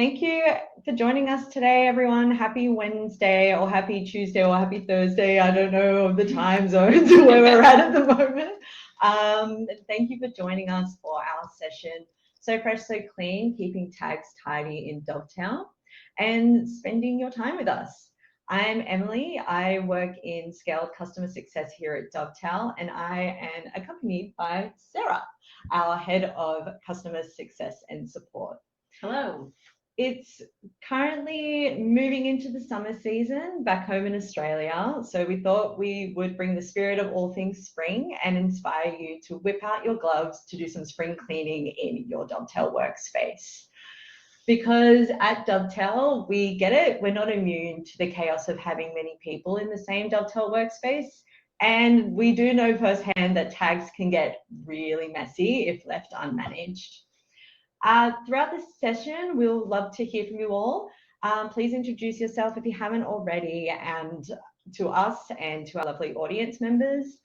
Thank you for joining us today, everyone. Happy Wednesday or happy Tuesday or happy Thursday. I don't know of the time zones where we're at the moment. Thank you for joining us for our session, So Fresh, So Clean, Keeping Tags Tidy in Dovetail, and spending your time with us. I'm Emily. I work in scaled customer success here at Dovetail, and I am accompanied by Sara, our head of customer success and support. Hello. It's currently moving into the summer season back home in Australia, so we thought we would bring the spirit of all things spring and inspire you to whip out your gloves to do some spring cleaning in your Dovetail workspace. Because at Dovetail, we get it, we're not immune to the chaos of having many people in the same Dovetail workspace, and we do know firsthand that tags can get really messy if left unmanaged. Throughout this session, we'll love to hear from you all. Please introduce yourself if you haven't already, and to us and to our lovely audience members.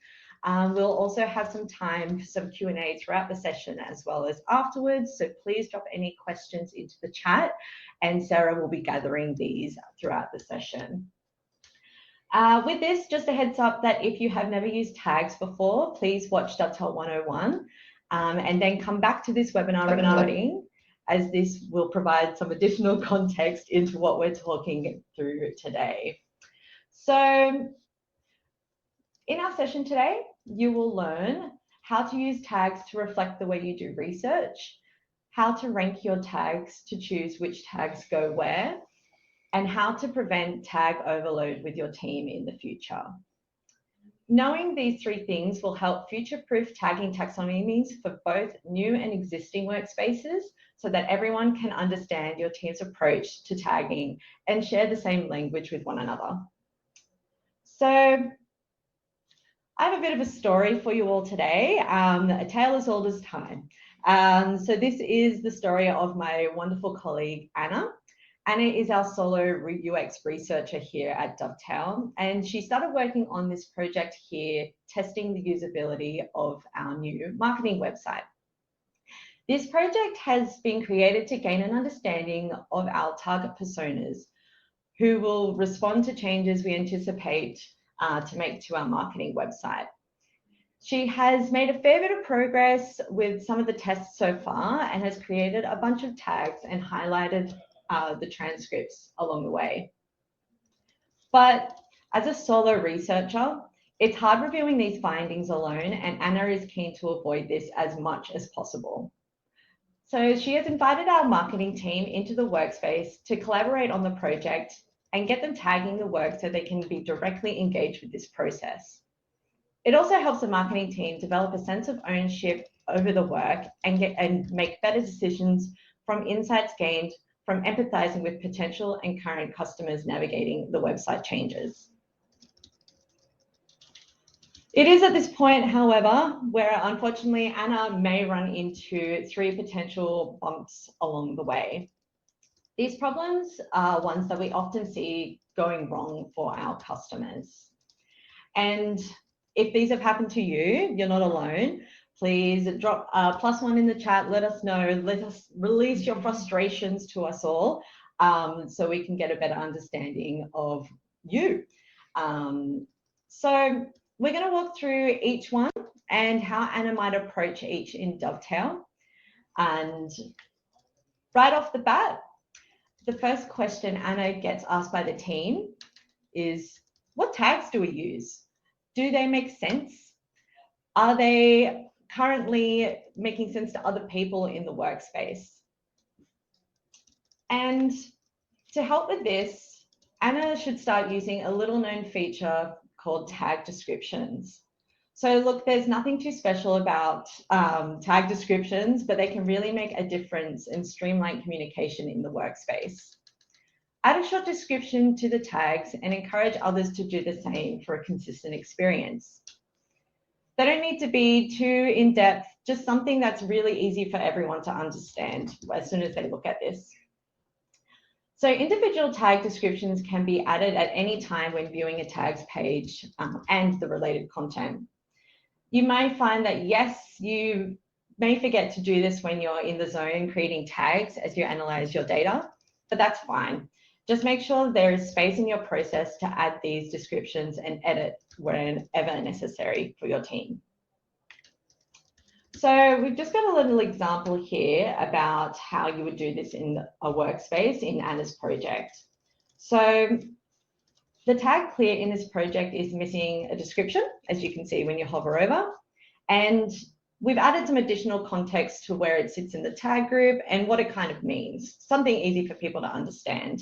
We'll also have some time for some Q&A throughout the session as well as afterwards, so please drop any questions into the chat, and Sara will be gathering these throughout the session. With this, just a heads up that if you have never used tags before, please watch Dovetail 101. And then come back to this webinar recording, as this will provide some additional context into what we're talking through today. So in our session today, you will learn how to use tags to reflect the way you do research, how to rank your tags to choose which tags go where, and how to prevent tag overload with your team in the future. Knowing these three things will help future-proof tagging taxonomies for both new and existing workspaces, so that everyone can understand your team's approach to tagging and share the same language with one another. So I have a bit of a story for you all today, a tale as old as time. So this is the story of my wonderful colleague, Anna. Anna is our solo UX researcher here at Dovetail, and she started working on this project here, testing the usability of our new marketing website. This project has been created to gain an understanding of our target personas who will respond to changes we anticipate to make to our marketing website. She has made a fair bit of progress with some of the tests so far and has created a bunch of tags and highlighted the transcripts along the way. But as a solo researcher, it's hard reviewing these findings alone, and Anna is keen to avoid this as much as possible. So she has invited our marketing team into the workspace to collaborate on the project and get them tagging the work so they can be directly engaged with this process. It also helps the marketing team develop a sense of ownership over the work and make better decisions from insights gained from empathizing with potential and current customers navigating the website changes. It is at this point, however, where unfortunately Anna may run into three potential bumps along the way. These problems are ones that we often see going wrong for our customers. And if these have happened to you, you're not alone. Please drop +1 in the chat. Let us know. Let us release your frustrations to us all, so we can get a better understanding of you. So we're going to walk through each one and how Anna might approach each in Dovetail. And right off the bat, the first question Anna gets asked by the team is, what tags do we use? Do they make sense? Are they currently making sense to other people in the workspace? And to help with this, Anna should start using a little known feature called tag descriptions. So look, there's nothing too special about tag descriptions, but they can really make a difference and streamline communication in the workspace. Add a short description to the tags and encourage others to do the same for a consistent experience. They don't need to be too in-depth, just something that's really easy for everyone to understand as soon as they look at this. So individual tag descriptions can be added at any time when viewing a tags page and the related content. You may find that, yes, you may forget to do this when you're in the zone creating tags as you analyze your data. but that's fine. Just make sure there is space in your process to add these descriptions and edit whenever necessary for your team. So we've just got a little example here about how you would do this in a workspace in Anna's project. So the tag clear in this project is missing a description, as you can see when you hover over, and we've added some additional context to where it sits in the tag group and what it kind of means, something easy for people to understand.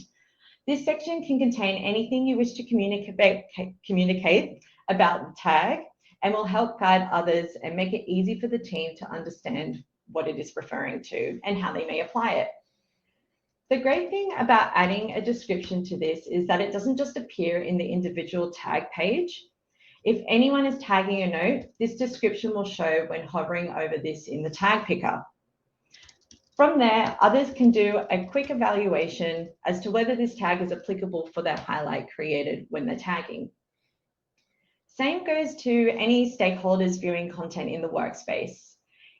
This section can contain anything you wish to communicate about the tag, and will help guide others and make it easy for the team to understand what it is referring to and how they may apply it. The great thing about adding a description to this is that it doesn't just appear in the individual tag page. If anyone is tagging a note, this description will show when hovering over this in the tag picker. From there, others can do a quick evaluation as to whether this tag is applicable for their highlight created when they're tagging. Same goes to any stakeholders viewing content in the workspace.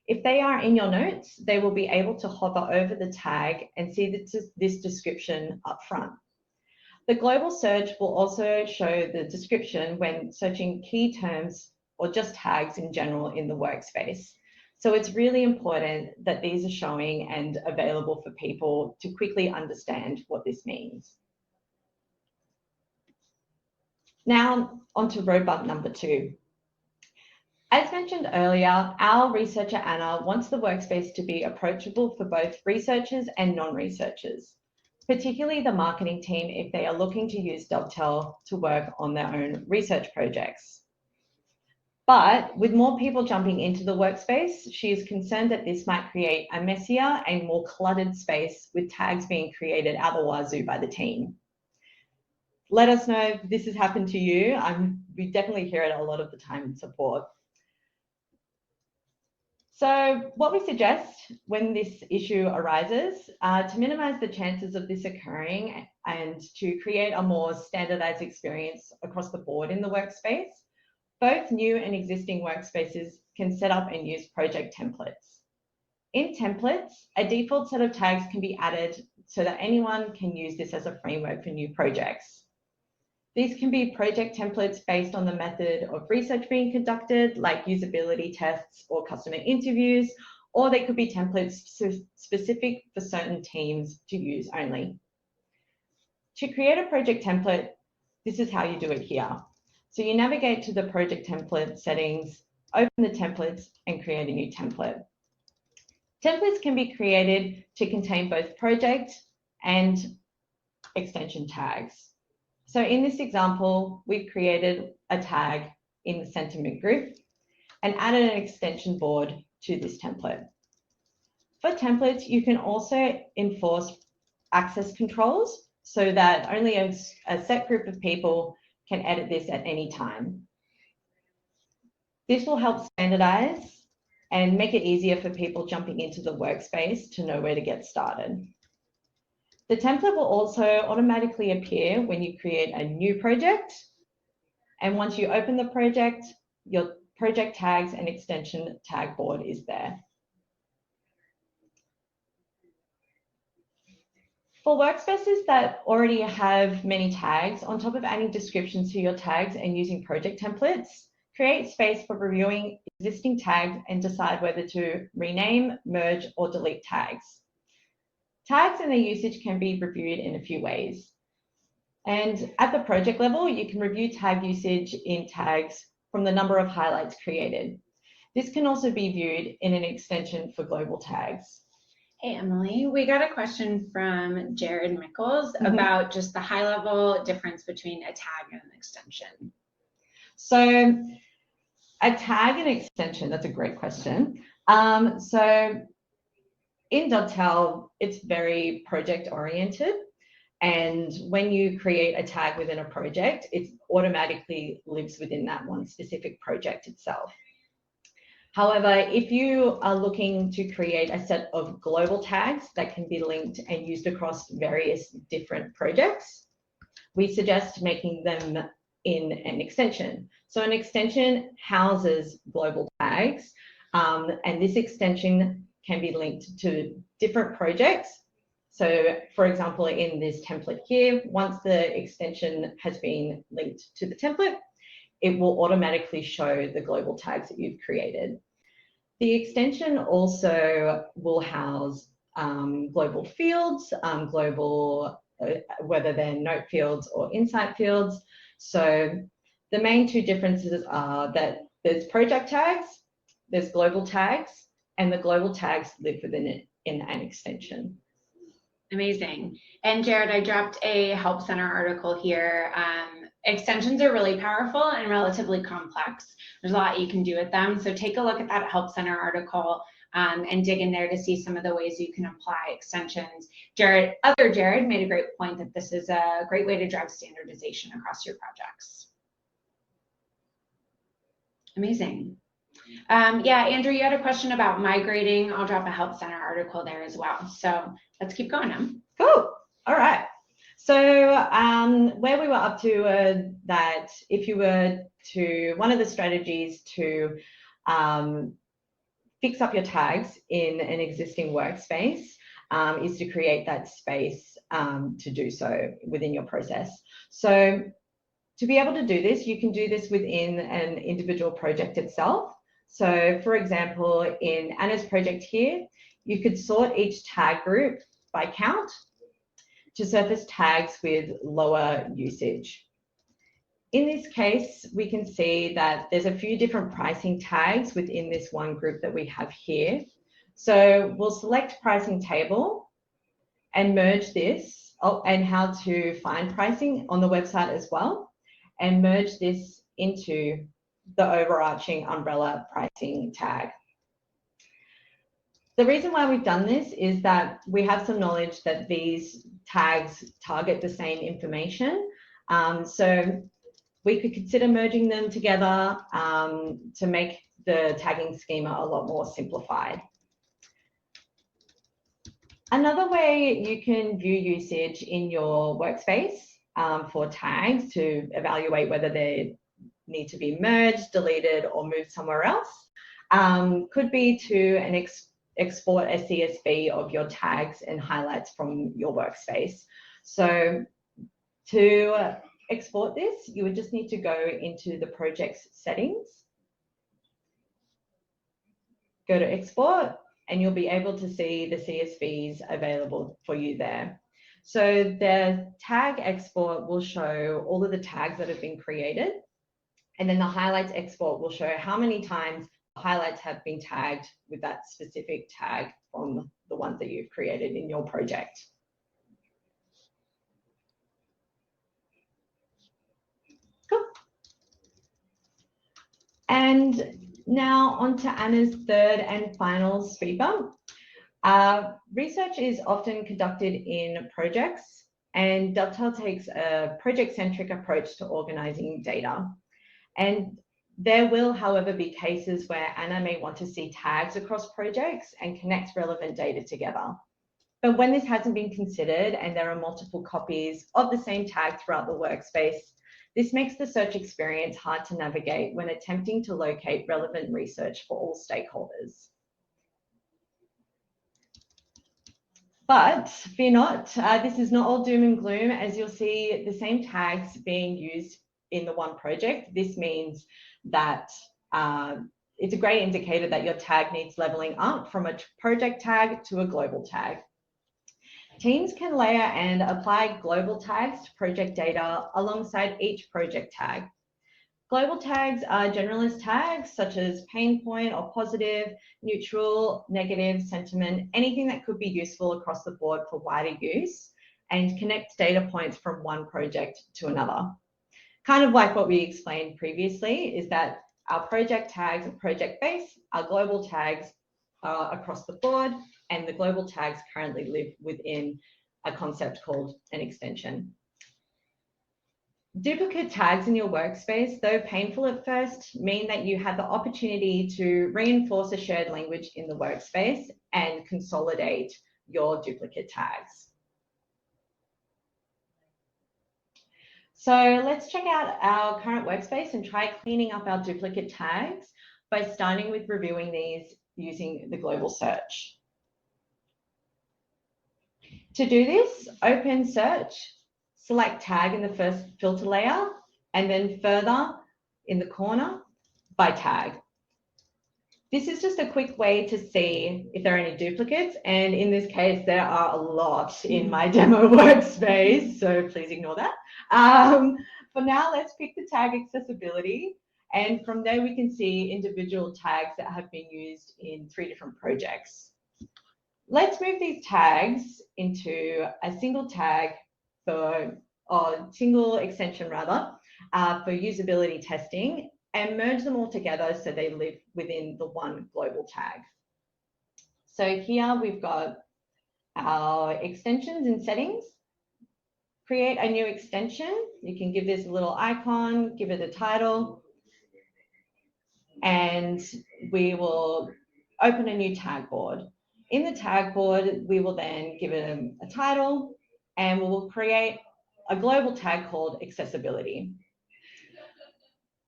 If they are in your notes, they will be able to hover over the tag and see this description up front. The global search will also show the description when searching key terms or just tags in general in the workspace. So it's really important that these are showing and available for people to quickly understand what this means. Now, onto roadblock number 2. As mentioned earlier, our researcher Anna wants the workspace to be approachable for both researchers and non-researchers, particularly the marketing team if they are looking to use Dovetail to work on their own research projects. But with more people jumping into the workspace, she is concerned that this might create a messier and more cluttered space with tags being created out the wazoo by the team. Let us know if this has happened to you. We definitely hear it a lot of the time in support. So what we suggest when this issue arises, to minimize the chances of this occurring and to create a more standardized experience across the board in the workspace, both new and existing workspaces can set up and use project templates. In templates, a default set of tags can be added so that anyone can use this as a framework for new projects. These can be project templates based on the method of research being conducted, like usability tests or customer interviews, or they could be templates specific for certain teams to use only. To create a project template, this is how you do it here. So you navigate to the project template settings, open the templates, and create a new template. Templates can be created to contain both project and extension tags. So in this example, we've created a tag in the sentiment group and added an extension board to this template. For templates, you can also enforce access controls so that only a set group of people can edit this at any time. This will help standardize and make it easier for people jumping into the workspace to know where to get started. The template will also automatically appear when you create a new project. And once you open the project, your project tags and extension tag board is there. For workspaces that already have many tags, on top of adding descriptions to your tags and using project templates, create space for reviewing existing tags and decide whether to rename, merge, or delete tags. Tags and their usage can be reviewed in a few ways. And at the project level, you can review tag usage in tags from the number of highlights created. This can also be viewed in an extension for global tags. Hey, Emily, we got a question from Jared Mickles about just the high-level difference between a tag and an extension. So a tag and extension, that's a great question. So in Dovetail, it's very project oriented. And when you create a tag within a project, it automatically lives within that one specific project itself. However, if you are looking to create a set of global tags that can be linked and used across various different projects, we suggest making them in an extension. So an extension houses global tags, and this extension can be linked to different projects So for example, in this template here, once the extension has been linked to the template, it will automatically show the global tags that you've created. The extension also will house global fields, whether they're note fields or insight fields. So the main two differences are that there's project tags, there's global tags, and the global tags live within it in an extension. Amazing. And Jared, I dropped a Help Center article here. Extensions are really powerful and relatively complex. There's a lot you can do with them. So take a look at that Help Center article and dig in there to see some of the ways you can apply extensions. Jared made a great point that this is a great way to drive standardization across your projects. Amazing. Yeah, Andrew, you had a question about migrating. I'll drop a Help Center article there as well. So let's keep going, Em. Cool. All right. So where we were up to that if you were to, one of the strategies to fix up your tags in an existing workspace is to create that space to do so within your process. So to be able to do this, you can do this within an individual project itself. So for example, in Anna's project here, you could sort each tag group by count to surface tags with lower usage. In this case, we can see that there's a few different pricing tags within this one group that we have here. So we'll select pricing table and merge this, and how to find pricing on the website as well, and merge this into the overarching umbrella pricing tag. The reason why we've done this is that we have some knowledge that these tags target the same information. So we could consider merging them together to make the tagging schema a lot more simplified. Another way you can view usage in your workspace for tags to evaluate whether they need to be merged, deleted, or moved somewhere else could be to export a CSV of your tags and highlights from your workspace. So to export this, you would just need to go into the project's settings, go to export, and you'll be able to see the CSVs available for you there. So the tag export will show all of the tags that have been created, and then the highlights export will show how many times highlights have been tagged with that specific tag from the ones that you've created in your project. Cool. And now on to Anna's third and final speed bump. Research is often conducted in projects, and Dovetail takes a project-centric approach to organizing data. And there will, however, be cases where Anna may want to see tags across projects and connect relevant data together. But when this hasn't been considered and there are multiple copies of the same tag throughout the workspace, this makes the search experience hard to navigate when attempting to locate relevant research for all stakeholders. But fear not, this is not all doom and gloom, as you'll see the same tags being used in the one project. This means that it's a great indicator that your tag needs leveling up from a project tag to a global tag. Teams can layer and apply global tags to project data alongside each project tag. Global tags are generalist tags such as pain point or positive, neutral, negative, sentiment, anything that could be useful across the board for wider use, and connect data points from one project to another. Kind of like what we explained previously, is that our project tags are project-based, our global tags are across the board, and the global tags currently live within a concept called an extension. Duplicate tags in your workspace, though painful at first, mean that you have the opportunity to reinforce a shared language in the workspace and consolidate your duplicate tags. So let's check out our current workspace and try cleaning up our duplicate tags by starting with reviewing these using the global search. To do this, open search, select tag in the first filter layer, and then further in the corner by tag. This is just a quick way to see if there are any duplicates, and in this case there are a lot in my demo workspace, so please ignore that. For now, let's pick the tag accessibility, and from there we can see individual tags that have been used in 3 different projects. Let's move these tags into a single tag single extension rather, for usability testing, and merge them all together so they live within the one global tag. So here we've got our extensions and settings. Create a new extension. You can give this a little icon, give it a title, and we will open a new tag board. In the tag board, we will then give it a title, and we will create a global tag called accessibility.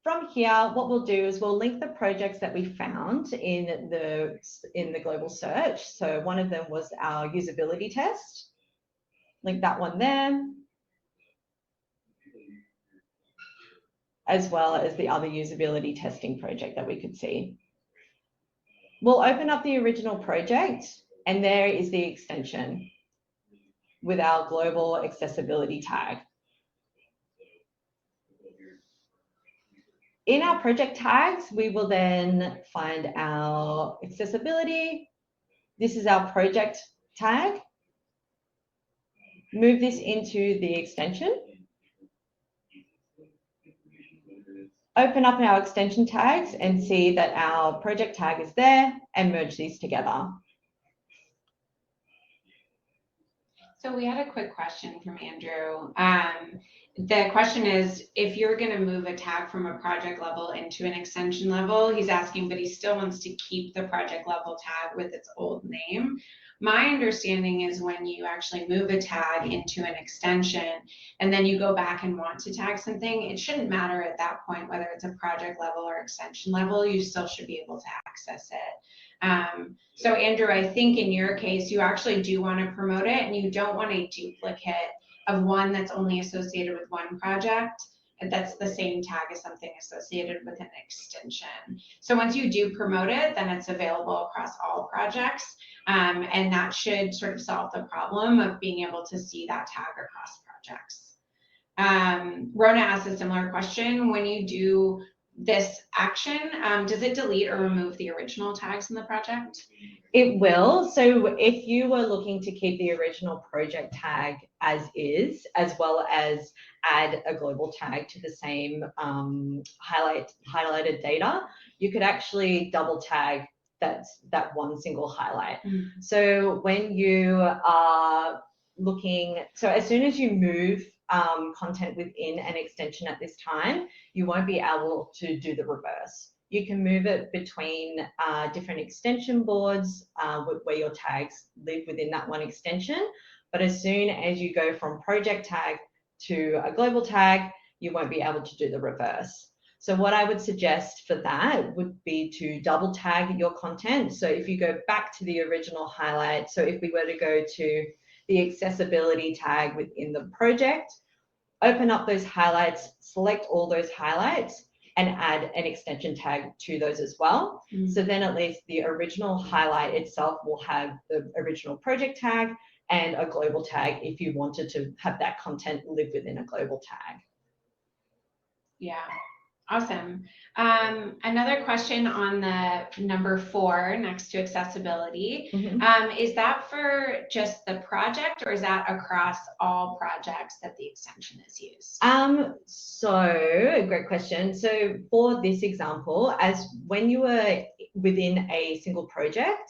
From here, what we'll do is we'll link the projects that we found in the global search. So one of them was our usability test. Link that one there, as well as the other usability testing project that we could see. We'll open up the original project, and there is the extension with our global accessibility tag. In our project tags, we will then find our accessibility. This is our project tag. Move this into the extension. Open up our extension tags and see that our project tag is there, and merge these together. So we had a quick question from Andrew. The question is, if you're going to move a tag from a project level into an extension level, he's asking, but he still wants to keep the project level tag with its old name. My understanding is when you actually move a tag into an extension and then you go back and want to tag something, it shouldn't matter at that point whether it's a project level or extension level, you still should be able to access it. So Andrew, I think in your case, you actually do want to promote it, and you don't want a duplicate of one that's only associated with one project, and that's the same tag as something associated with an extension. So once you do promote it, then it's available across all projects, and that should sort of solve the problem of being able to see that tag across projects. Rona asked a similar question. When you do this action, does it delete or remove the original tags in the project? It will. So if you were looking to keep the original project tag as is, as well as add a global tag to the same highlighted data, you could actually double tag that one single highlight. So when you are looking, so as soon as you move content within an extension at this time, you won't be able to do the reverse. You can move it between different extension boards where your tags live within that one extension. But as soon as you go from project tag to a global tag, you won't be able to do the reverse. So what I would suggest for that would be to double tag your content. So if you go back to the original highlight, so if we were to go to the accessibility tag within the project, open up those highlights, select all those highlights, and add an extension tag to those as well. So then at least the original highlight itself will have the original project tag and a global tag if you wanted to have that content live within a global tag. Yeah. Awesome. Another question on the number 4 next to accessibility. Is that for just the project, or is that across all projects that the extension is used? So great question. So for this example, as when you are within a single project,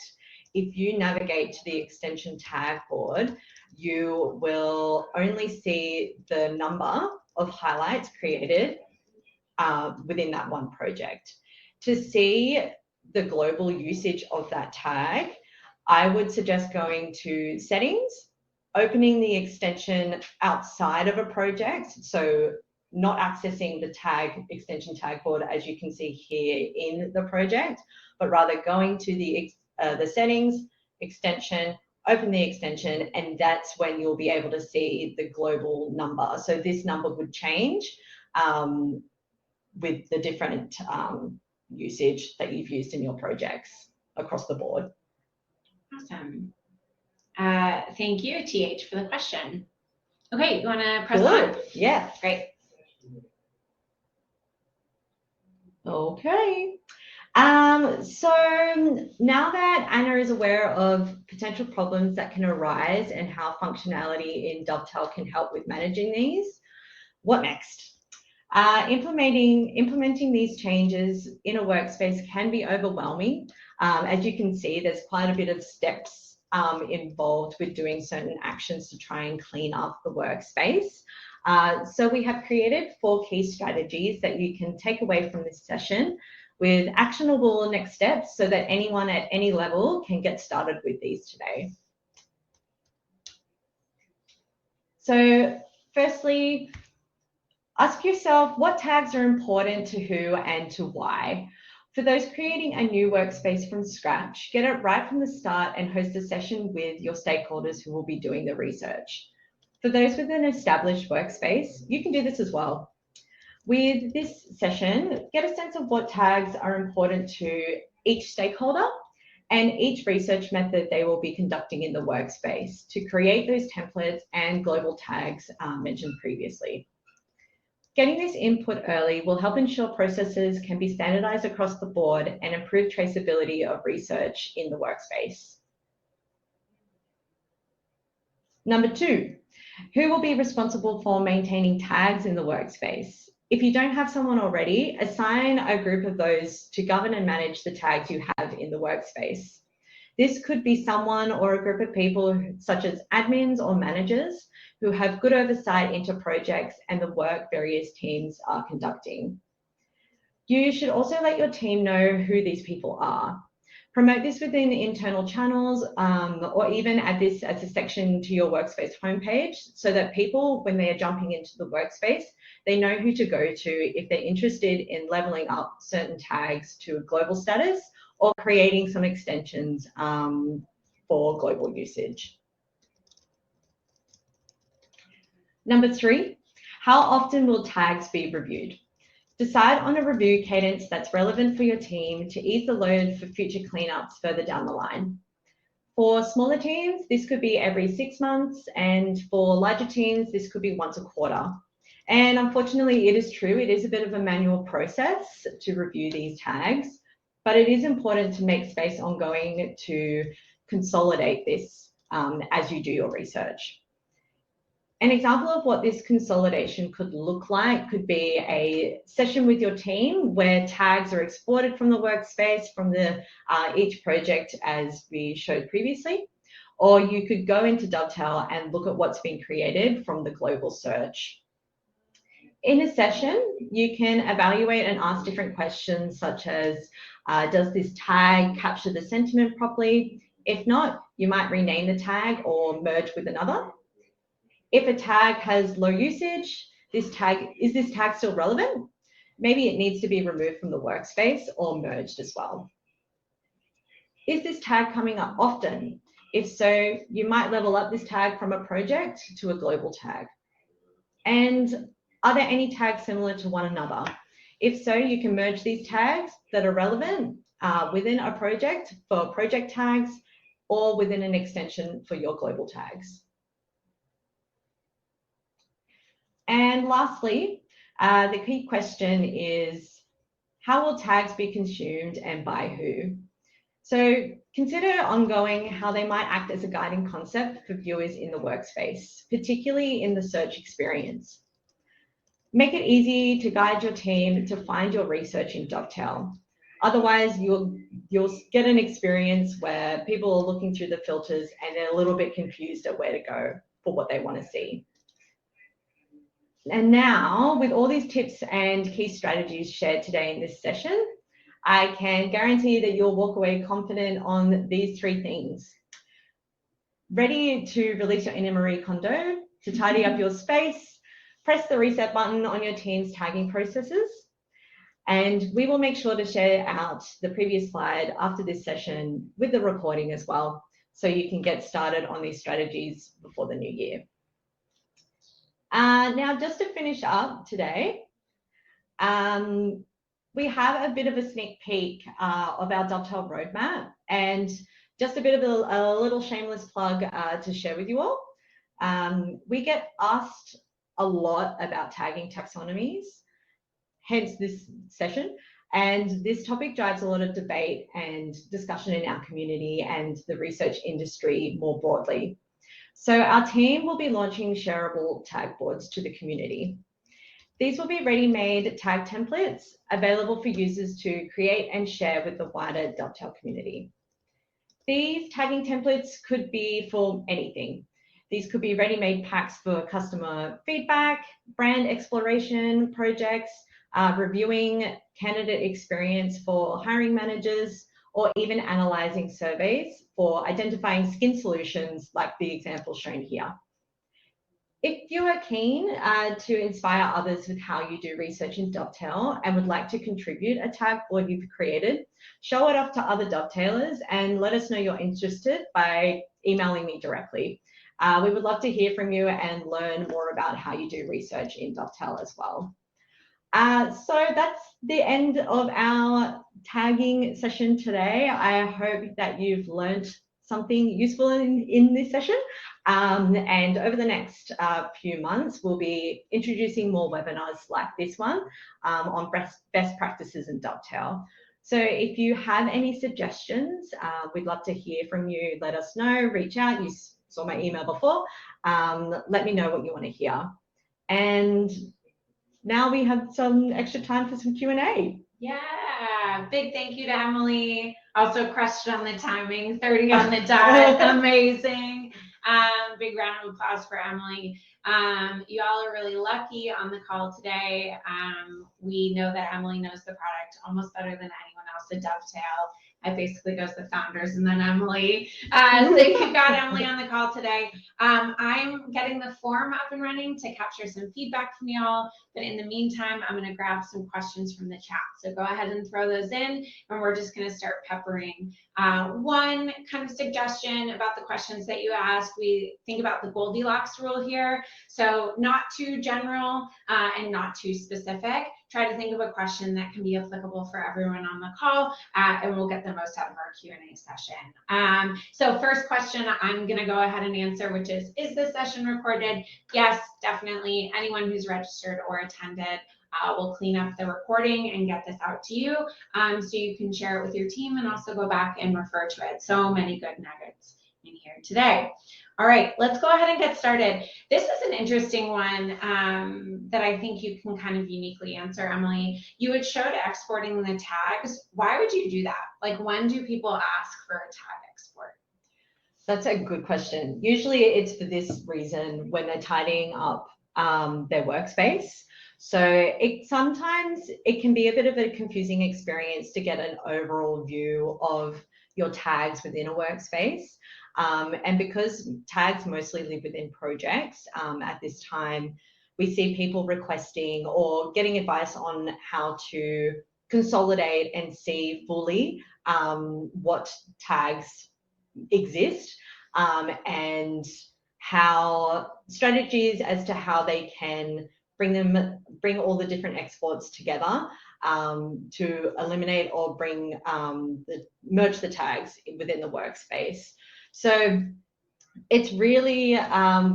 if you navigate to the extension tag board, you will only see the number of highlights created within that one project. To see the global usage of that tag, I would suggest going to settings, opening the extension outside of a project, so not accessing the tag extension tag board as you can see here in the project, but rather going to the settings, extension, open the extension, and that's when you'll be able to see the global number. So this number would change with the different usage that you've used in your projects across the board. Awesome. Thank you, TH, for the question. Okay, you want to press on? Yeah. Great. Okay. So now that Anna is aware of potential problems that can arise and how functionality in Dovetail can help with managing these, what next? Implementing these changes in a workspace can be overwhelming. As you can see, there's quite a bit of steps involved with doing certain actions to try and clean up the workspace. So we have created 4 key strategies that you can take away from this session with actionable next steps so that anyone at any level can get started with these today. So firstly, ask yourself what tags are important to who and to why. For those creating a new workspace from scratch, get it right from the start and host a session with your stakeholders who will be doing the research. For those with an established workspace, you can do this as well. With this session, get a sense of what tags are important to each stakeholder and each research method they will be conducting in the workspace to create those templates and global tags mentioned previously. Getting this input early will help ensure processes can be standardized across the board and improve traceability of research in the workspace. Number 2, who will be responsible for maintaining tags in the workspace? If you don't have someone already, assign a group of those to govern and manage the tags you have in the workspace. This could be someone or a group of people such as admins or managers who have good oversight into projects and the work various teams are conducting. You should also let your team know who these people are. Promote this within internal channels or even add this as a section to your workspace homepage so that people, when they are jumping into the workspace, they know who to go to if they're interested in leveling up certain tags to a global status or creating some extensions for global usage. Number 3, how often will tags be reviewed? Decide on a review cadence that's relevant for your team to ease the load for future cleanups further down the line. For smaller teams, this could be every 6 months, and for larger teams, this could be once a quarter. And unfortunately, it is true, it is a bit of a manual process to review these tags, but it is important to make space ongoing to consolidate this as you do your research. An example of what this consolidation could look like could be a session with your team where tags are exported from the workspace from each project as we showed previously, or you could go into Dovetail and look at what's been created from the global search. In a session, you can evaluate and ask different questions such as, does this tag capture the sentiment properly? If not, you might rename the tag or merge with another. If a tag has low usage, is this tag still relevant? Maybe it needs to be removed from the workspace or merged as well. Is this tag coming up often? If so, you might level up this tag from a project to a global tag. And are there any tags similar to one another? If so, you can merge these tags that are relevant within a project for project tags or within an extension for your global tags. And lastly, the key question is, how will tags be consumed and by who? So consider ongoing how they might act as a guiding concept for viewers in the workspace, particularly in the search experience. Make it easy to guide your team to find your research in Dovetail. Otherwise, you'll get an experience where people are looking through the filters and they're a little bit confused at where to go for what they want to see. And now, with all these tips and key strategies shared today in this session, I can guarantee that you'll walk away confident on these 3 things. Ready to release your inner Marie Kondo, to tidy up your space, press the reset button on your team's tagging processes, and we will make sure to share out the previous slide after this session with the recording as well, so you can get started on these strategies before the new year. Now, just to finish up today, we have a bit of a sneak peek of our Dovetail roadmap, and just a bit of a little shameless plug to share with you all. We get asked a lot about tagging taxonomies, hence this session. And this topic drives a lot of debate and discussion in our community and the research industry more broadly. So our team will be launching shareable tag boards to the community. These will be ready-made tag templates available for users to create and share with the wider Dovetail community. These tagging templates could be for anything. These could be ready-made packs for customer feedback, brand exploration projects, reviewing candidate experience for hiring managers, or even analysing surveys for identifying skin solutions like the example shown here. If you are keen to inspire others with how you do research in Dovetail and would like to contribute a tag board you've created, show it off to other Dovetailers and let us know you're interested by emailing me directly. We would love to hear from you and learn more about how you do research in Dovetail as well. So that's the end of our tagging session today. I hope that you've learned something useful in this session. And over the next few months, we'll be introducing more webinars like this one on best practices in Dovetail. So if you have any suggestions, we'd love to hear from you. Let us know, reach out. You saw my email before. Let me know what you want to hear. And now we have some extra time for some Q&A. Yeah, big thank you to Emily. Also crushed on the timing, 30 on the dot, amazing. Big round of applause for Emily. You all are really lucky on the call today. We know that Emily knows the product almost better than anyone else at Dovetail. I basically goes the founders and then Emily. So you've got Emily on the call today. I'm getting the form up and running to capture some feedback from y'all. But in the meantime, I'm going to grab some questions from the chat. So go ahead and throw those in, and we're just going to start peppering. One kind of suggestion about the questions that you asked, we think about the Goldilocks rule here. So not too general and not too specific. Try to think of a question that can be applicable for everyone on the call, and we'll get the most out of our Q&A session. So first question I'm going to go ahead and answer, which is this session recorded? Yes, definitely. Anyone who's registered or attended will clean up the recording and get this out to you so you can share it with your team and also go back and refer to it. So many good nuggets in here today. All right, let's go ahead and get started. This is an interesting one that I think you can kind of uniquely answer, Emily. You had showed exporting the tags. Why would you do that? Like, when do people ask for a tag export? That's a good question. Usually it's for this reason when they're tidying up their workspace. So sometimes it can be a bit of a confusing experience to get an overall view of your tags within a workspace. And because tags mostly live within projects, at this time, we see people requesting or getting advice on how to consolidate and see fully what tags exist and how strategies as to how they can bring all the different exports together to eliminate or merge the tags within the workspace. So it's really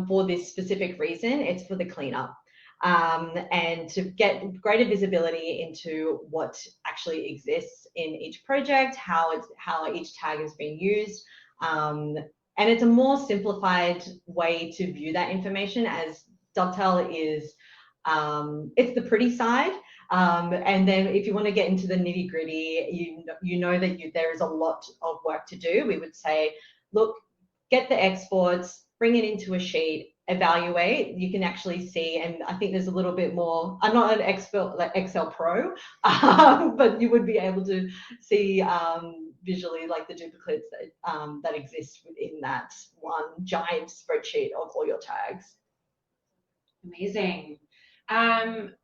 for this specific reason. It's for the cleanup and to get greater visibility into what actually exists in each project, how each tag is being used. And it's a more simplified way to view that information, as Dovetail is, it's the pretty side. And then if you want to get into the nitty gritty, you know that there is a lot of work to do. We would say, look, get the exports, bring it into a sheet, evaluate. You can actually see, and I think there's a little bit more, I'm not an expert like Excel pro, but you would be able to see visually like the duplicates that exist within that one giant spreadsheet of all your tags. Amazing.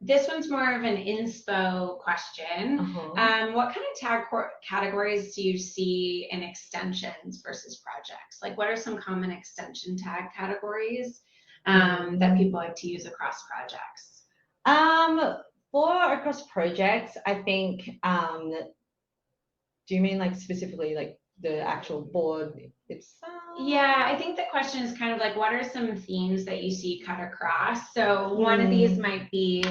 This one's more of an inspo question. What kind of tag categories do you see in extensions versus projects? Like, what are some common extension tag categories that people like to use across projects? For across projects, I think, do you mean like specifically like the actual board itself? Yeah, I think the question is kind of like, what are some themes that you see cut across? So one of these might be,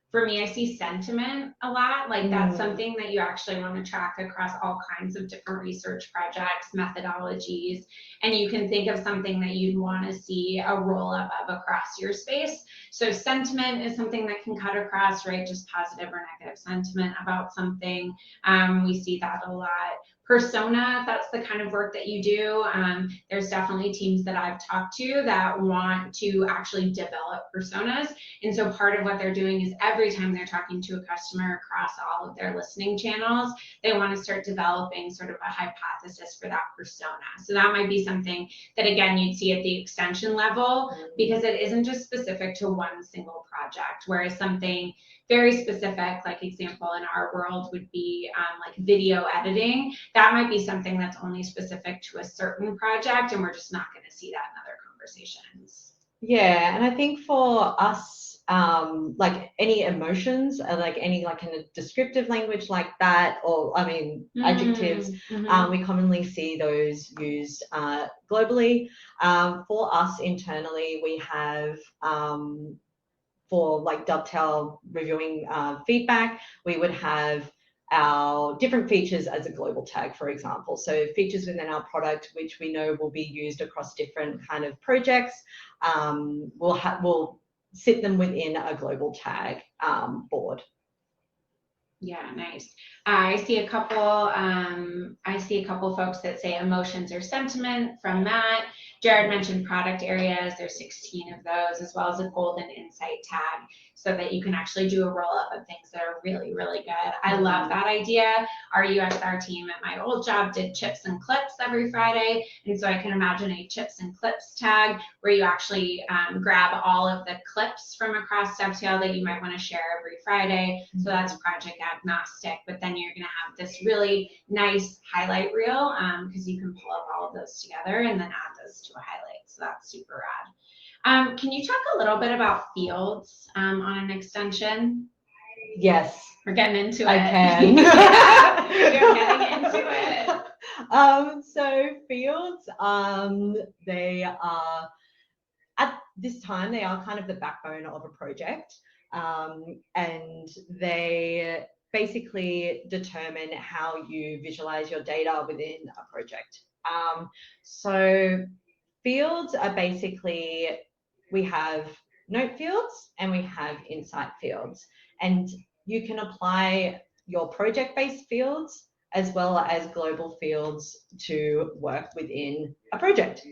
for me, I see sentiment a lot. Like that's something that you actually want to track across all kinds of different research projects, methodologies, and you can think of something that you'd want to see a roll up of across your space. So sentiment is something that can cut across, right? Just positive or negative sentiment about something. We see that a lot. Persona, if that's the kind of work that you do, there's definitely teams that I've talked to that want to actually develop personas. And so part of what they're doing is every time they're talking to a customer across all of their listening channels, they want to start developing sort of a hypothesis for that persona. So that might be something that, again, you'd see at the extension level, because it isn't just specific to one single project, whereas something very specific, like example in our world would be like video editing. That might be something that's only specific to a certain project, and we're just not going to see that in other conversations. Yeah, and I think for us, like any emotions, like any like kind of descriptive language like that, or I mean adjectives, we commonly see those used globally. For us internally, we have for like Dovetail reviewing feedback, we would have our different features as a global tag, for example. So features within our product, which we know will be used across different kind of projects, we'll sit them within a global tag board. Yeah, nice. I see a couple folks that say emotions or sentiment from that. Jared mentioned product areas. There's 16 of those, as well as a golden insight tag, so that you can actually do a roll-up of things that are really, really good. I love that idea. Our UXR team at my old job did chips and clips every Friday, and so I can imagine a chips and clips tag where you actually grab all of the clips from across Dovetail that you might want to share every Friday. So that's project agnostic, but then you're going to have this really nice highlight reel because you can pull up all of those together and then add those to a highlight. So that's super rad. Can you talk a little bit about fields on an extension? Yes. We're getting into it. I can. Yeah, you're getting into it. So fields, they are, at this time, they are kind of the backbone of a project. And they basically determine how you visualize your data within a project. So fields are basically, we have note fields and we have insight fields, and you can apply your project-based fields as well as global fields to work within a project.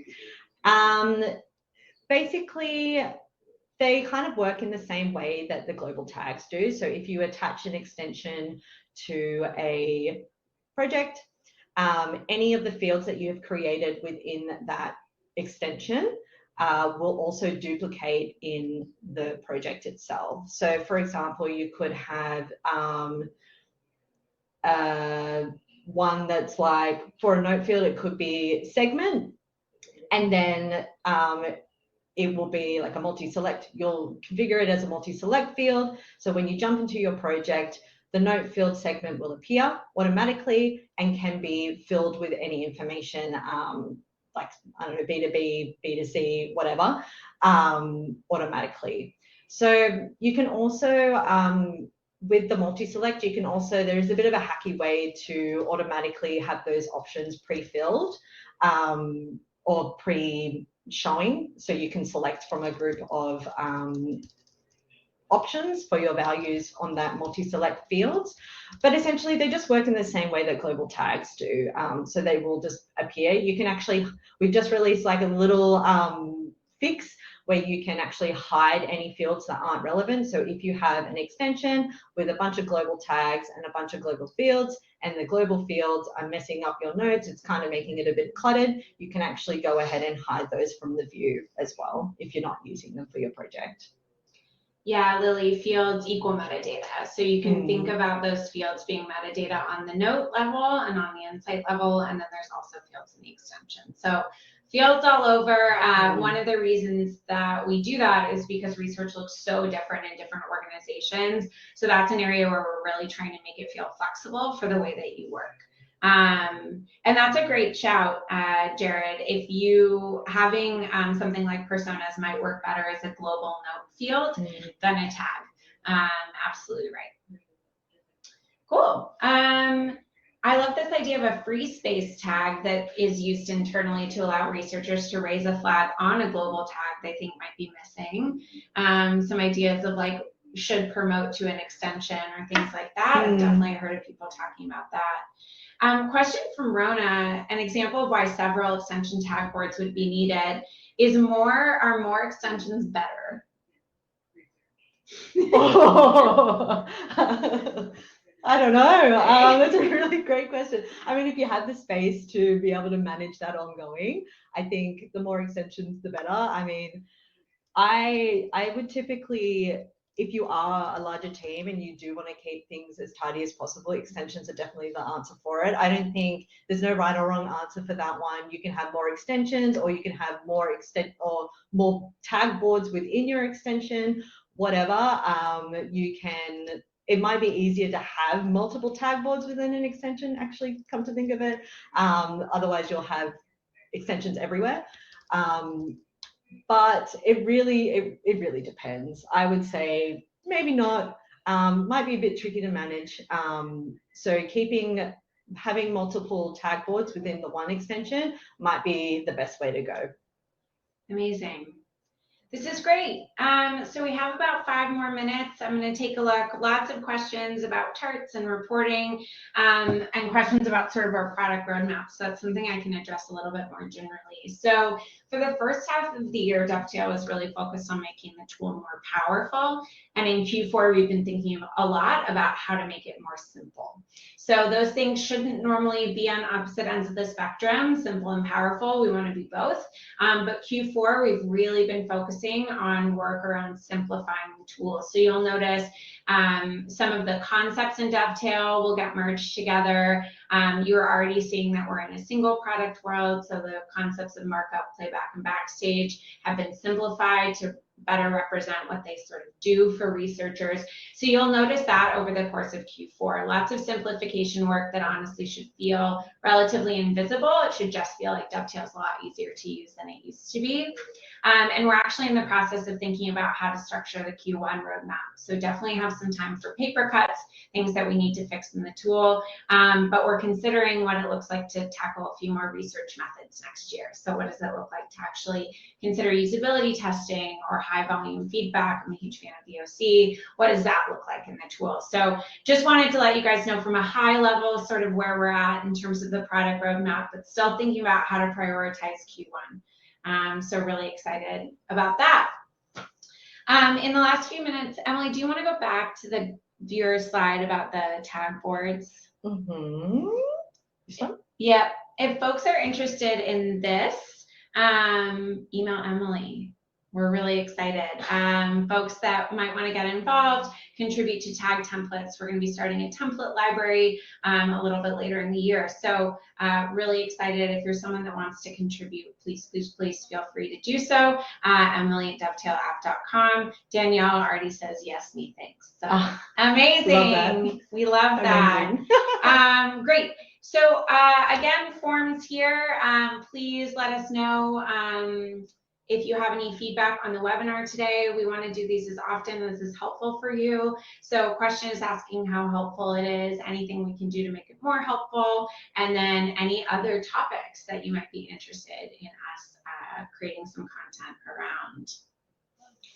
Basically, they kind of work in the same way that the global tags do. So if you attach an extension to a project, any of the fields that you have created within that extension will also duplicate in the project itself. So for example, you could have one that's like, for a note field, it could be segment, and then it will be like a multi-select. You'll configure it as a multi-select field. So when you jump into your project, the note field segment will appear automatically and can be filled with any information, like, I don't know, B2B, B2C, whatever, automatically. So you can also, with the multi-select, you can also, there's a bit of a hacky way to automatically have those options pre-filled or pre-showing. So you can select from a group of options for your values on that multi-select fields, but essentially they just work in the same way that global tags do. So they will just appear. You can actually, we've just released like a little fix where you can actually hide any fields that aren't relevant. So if you have an extension with a bunch of global tags and a bunch of global fields, and the global fields are messing up your notes, it's kind of making it a bit cluttered, you can actually go ahead and hide those from the view as well if you're not using them for your project. Yeah, Lily, fields equal metadata. So you can think about those fields being metadata on the note level and on the insight level, and then there's also fields in the extension. So fields all over. One of the reasons that we do that is because research looks so different in different organizations. So that's an area where we're really trying to make it feel flexible for the way that you work. And that's a great shout, Jared. If you having something like personas might work better as a global note field than a tag. Absolutely right. Cool. I love this idea of a free space tag that is used internally to allow researchers to raise a flag on a global tag they think might be missing. Some ideas of like should promote to an extension or things like that. I've definitely heard of people talking about that. Question from Rona, an example of why several extension tag boards would be needed is are more extensions better? I don't know. That's a really great question. I mean, if you had the space to be able to manage that ongoing, I think the more extensions, the better. I mean, I would typically, if you are a larger team and you do want to keep things as tidy as possible, extensions are definitely the answer for it. I don't think there's no right or wrong answer for that one. You can have more extensions, or you can have more more tag boards within your extension, whatever. You can. It might be easier to have multiple tag boards within an extension, actually, come to think of it. Otherwise, you'll have extensions everywhere. But it really depends. I would say maybe not. Might be a bit tricky to manage. So having multiple tag boards within the one extension might be the best way to go. Amazing. This is great. So we have about 5 more minutes. I'm going to take a look. Lots of questions about charts and reporting, and questions about sort of our product roadmap. So that's something I can address a little bit more generally. So for the first half of the year, Dovetail was really focused on making the tool more powerful. And in Q4, we've been thinking a lot about how to make it more simple. So those things shouldn't normally be on opposite ends of the spectrum, simple and powerful. We want to be both. But Q4, we've really been focusing on work around simplifying the tools. So you'll notice some of the concepts in Dovetail will get merged together. You're already seeing that we're in a single product world. So the concepts of markup, playback, and backstage have been simplified to better represent what they sort of do for researchers. So you'll notice that over the course of Q4, lots of simplification work that honestly should feel relatively invisible. It should just feel like Dovetail's a lot easier to use than it used to be. And we're actually in the process of thinking about how to structure the Q1 roadmap. So definitely have some time for paper cuts, things that we need to fix in the tool. But we're considering what it looks like to tackle a few more research methods next year. So what does it look like to actually consider usability testing or high volume feedback? I'm a huge fan of VOC. What does that look like in the tool? So just wanted to let you guys know from a high level sort of where we're at in terms of the product roadmap, but still thinking about how to prioritize Q1. So really excited about that. In the last few minutes, Emily, do you want to go back to your slide about the tag boards? Yeah. If folks are interested in this, email Emily. We're really excited. Folks that might want to get involved, contribute to tag templates. We're going to be starting a template library a little bit later in the year. So really excited. If you're someone that wants to contribute, please feel free to do so. Emily@dovetailApp.com. Danielle already says, yes, me, thanks. So amazing. We love that. Great. So again, forms here. Please let us know if you have any feedback on the webinar today. We want to do these as often as is helpful for you. So question is asking how helpful it is, anything we can do to make it more helpful, and then any other topics that you might be interested in us creating some content around.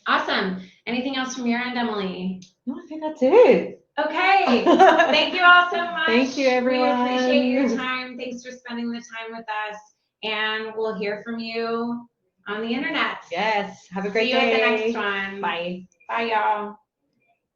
Awesome. Anything else from your end, Emily? No, I think that's it. Okay. Thank you all so much. Thank you, everyone. We appreciate your time. Thanks for spending the time with us. And we'll hear from you on the internet. Yes. Have a great day. See you at the next one. Bye. Bye, y'all.